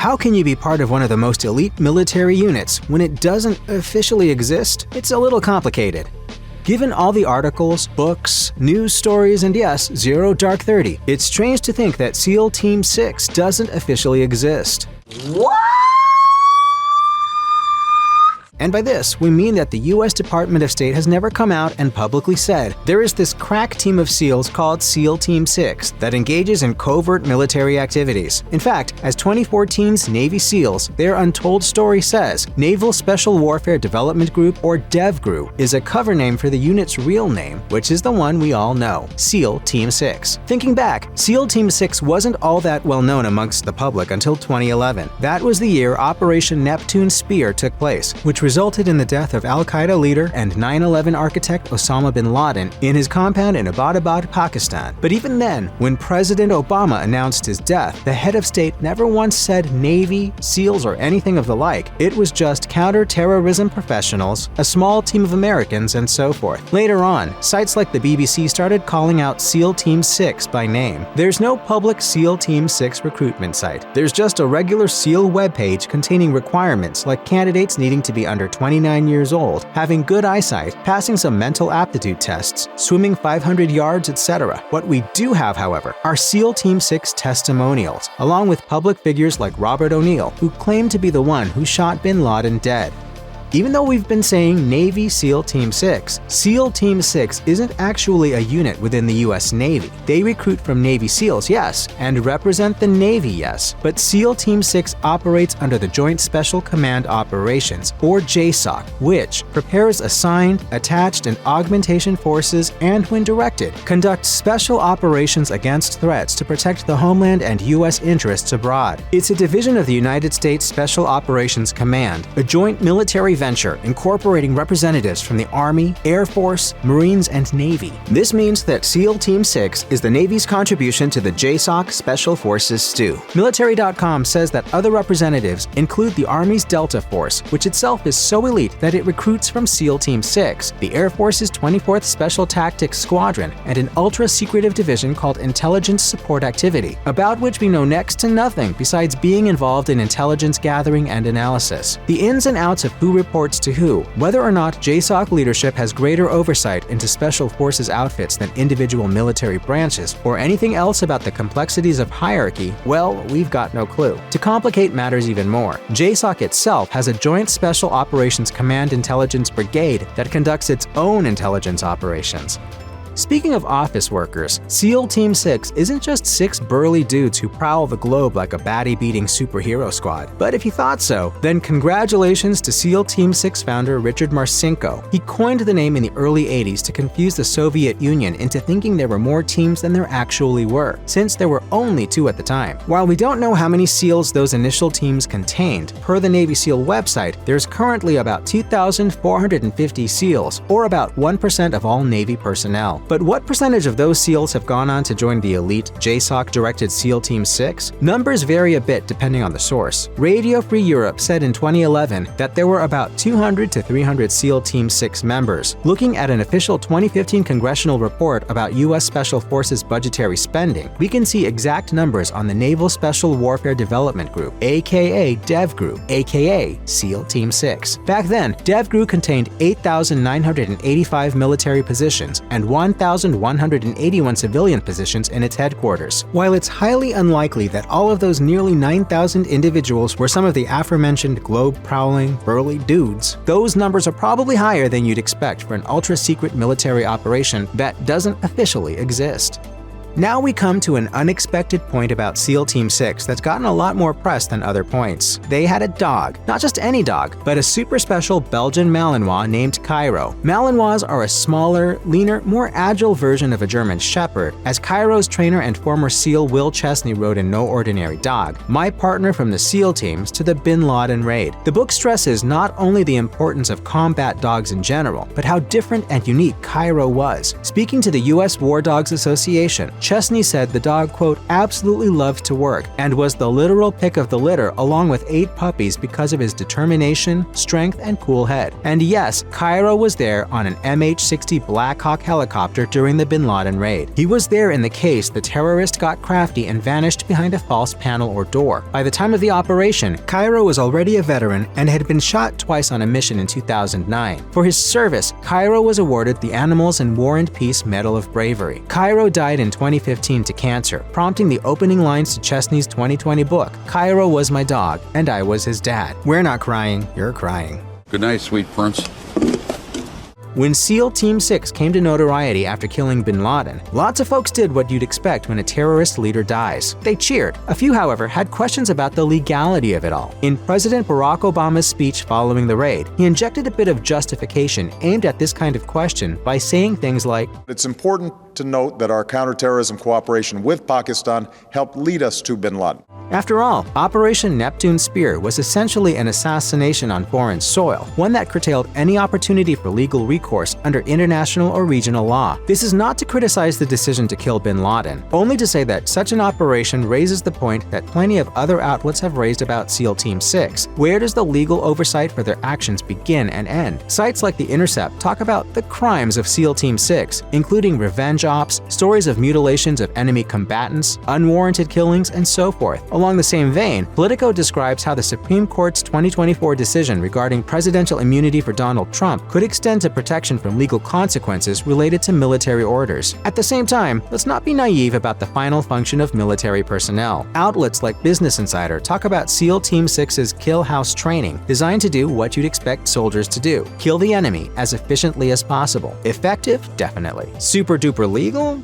How can you be part of one of the most elite military units when it doesn't officially exist? It's a little complicated. Given all the articles, books, news stories, and yes, Zero Dark 30, it's strange to think that SEAL Team 6 doesn't officially exist. What? And by this, we mean that the US Department of State has never come out and publicly said there is this crack team of SEALs called SEAL Team 6 that engages in covert military activities. In fact, as 2014's Navy SEALs, their untold story says, Naval Special Warfare Development Group, or DevGru, is a cover name for the unit's real name, which is the one we all know, SEAL Team 6. Thinking back, SEAL Team 6 wasn't all that well known amongst the public until 2011. That was the year Operation Neptune Spear took place, which resulted in the death of al-Qaeda leader and 9/11 architect Osama bin Laden in his compound in Abbottabad, Pakistan. But even then, when President Obama announced his death, the head of state never once said Navy, SEALs, or anything of the like. It was just counter-terrorism professionals, a small team of Americans, and so forth. Later on, sites like the BBC started calling out SEAL Team 6 by name. There's no public SEAL Team 6 recruitment site. There's just a regular SEAL webpage containing requirements like candidates needing to be under 29 years old, having good eyesight, passing some mental aptitude tests, swimming 500 yards, etc. What we do have, however, are SEAL Team 6 testimonials, along with public figures like Robert O'Neill, who claimed to be the one who shot bin Laden dead. Even though we've been saying Navy SEAL Team 6, SEAL Team 6 isn't actually a unit within the US Navy. They recruit from Navy SEALs, yes, and represent the Navy, yes, but SEAL Team 6 operates under the Joint Special Command Operations, or JSOC, which prepares assigned, attached, and augmentation forces and, when directed, conducts special operations against threats to protect the homeland and US interests abroad. It's a division of the United States Special Operations Command, a joint military venture incorporating representatives from the Army, Air Force, Marines, and Navy. This means that SEAL Team 6 is the Navy's contribution to the JSOC Special Forces stew. Military.com says that other representatives include the Army's Delta Force, which itself is so elite that it recruits from SEAL Team 6, the Air Force's 24th Special Tactics Squadron, and an ultra-secretive division called Intelligence Support Activity, about which we know next to nothing besides being involved in intelligence gathering and analysis. The ins and outs of who reports to who, whether or not JSOC leadership has greater oversight into Special Forces outfits than individual military branches, or anything else about the complexities of hierarchy, well, we've got no clue. To complicate matters even more, JSOC itself has a Joint Special Operations Command Intelligence Brigade that conducts its own intelligence operations. Speaking of office workers, SEAL Team 6 isn't just 6 burly dudes who prowl the globe like a baddie-beating superhero squad. But if you thought so, then congratulations to SEAL Team 6 founder Richard Marcinko. He coined the name in the early 80s to confuse the Soviet Union into thinking there were more teams than there actually were, since there were only 2 at the time. While we don't know how many SEALs those initial teams contained, per the Navy SEAL website, there's currently about 2,450 SEALs, or about 1% of all Navy personnel. But what percentage of those SEALs have gone on to join the elite JSOC-directed SEAL Team 6? Numbers vary a bit depending on the source. Radio Free Europe said in 2011 that there were about 200 to 300 SEAL Team 6 members. Looking at an official 2015 congressional report about U.S. Special Forces budgetary spending, we can see exact numbers on the Naval Special Warfare Development Group, aka DevGru, aka SEAL Team 6. Back then, DevGru contained 8,985 military positions and 1,181 civilian positions in its headquarters. While it's highly unlikely that all of those nearly 9,000 individuals were some of the aforementioned globe-prowling, burly dudes, those numbers are probably higher than you'd expect for an ultra-secret military operation that doesn't officially exist. Now we come to an unexpected point about SEAL Team 6 that's gotten a lot more press than other points. They had a dog. Not just any dog, but a super special Belgian Malinois named Cairo. Malinois are a smaller, leaner, more agile version of a German Shepherd. As Cairo's trainer and former SEAL Will Chesney wrote in No Ordinary Dog, my partner from the SEAL teams to the Bin Laden raid. The book stresses not only the importance of combat dogs in general, but how different and unique Cairo was. Speaking to the U.S. War Dogs Association, Chesney said the dog, quote, absolutely loved to work and was the literal pick of the litter along with 8 puppies because of his determination, strength, and cool head. And yes, Cairo was there on an MH-60 Black Hawk helicopter during the bin Laden raid. He was there in the case the terrorist got crafty and vanished behind a false panel or door. By the time of the operation, Cairo was already a veteran and had been shot twice on a mission in 2009. For his service, Cairo was awarded the Animals in War and Peace Medal of Bravery. Cairo died in 2015 to cancer, prompting the opening lines to Chesney's 2020 book, Cairo Was My Dog, and I Was His Dad. We're not crying, you're crying. Good night, sweet prince. When SEAL Team 6 came to notoriety after killing bin Laden, lots of folks did what you'd expect when a terrorist leader dies. They cheered. A few, however, had questions about the legality of it all. In President Barack Obama's speech following the raid, he injected a bit of justification aimed at this kind of question by saying things like, "It's important to note that our counterterrorism cooperation with Pakistan helped lead us to bin Laden." After all, Operation Neptune Spear was essentially an assassination on foreign soil, one that curtailed any opportunity for legal recourse under international or regional law. This is not to criticize the decision to kill bin Laden, only to say that such an operation raises the point that plenty of other outlets have raised about SEAL Team 6. Where does the legal oversight for their actions begin and end? Sites like The Intercept talk about the crimes of SEAL Team 6, including revenge ops, stories of mutilations of enemy combatants, unwarranted killings, and so forth. Along the same vein, Politico describes how the Supreme Court's 2024 decision regarding presidential immunity for Donald Trump could extend to protection from legal consequences related to military orders. At the same time, let's not be naive about the final function of military personnel. Outlets like Business Insider talk about SEAL Team 6's Kill House training, designed to do what you'd expect soldiers to do: kill the enemy as efficiently as possible. Effective? Definitely. Super duper legal?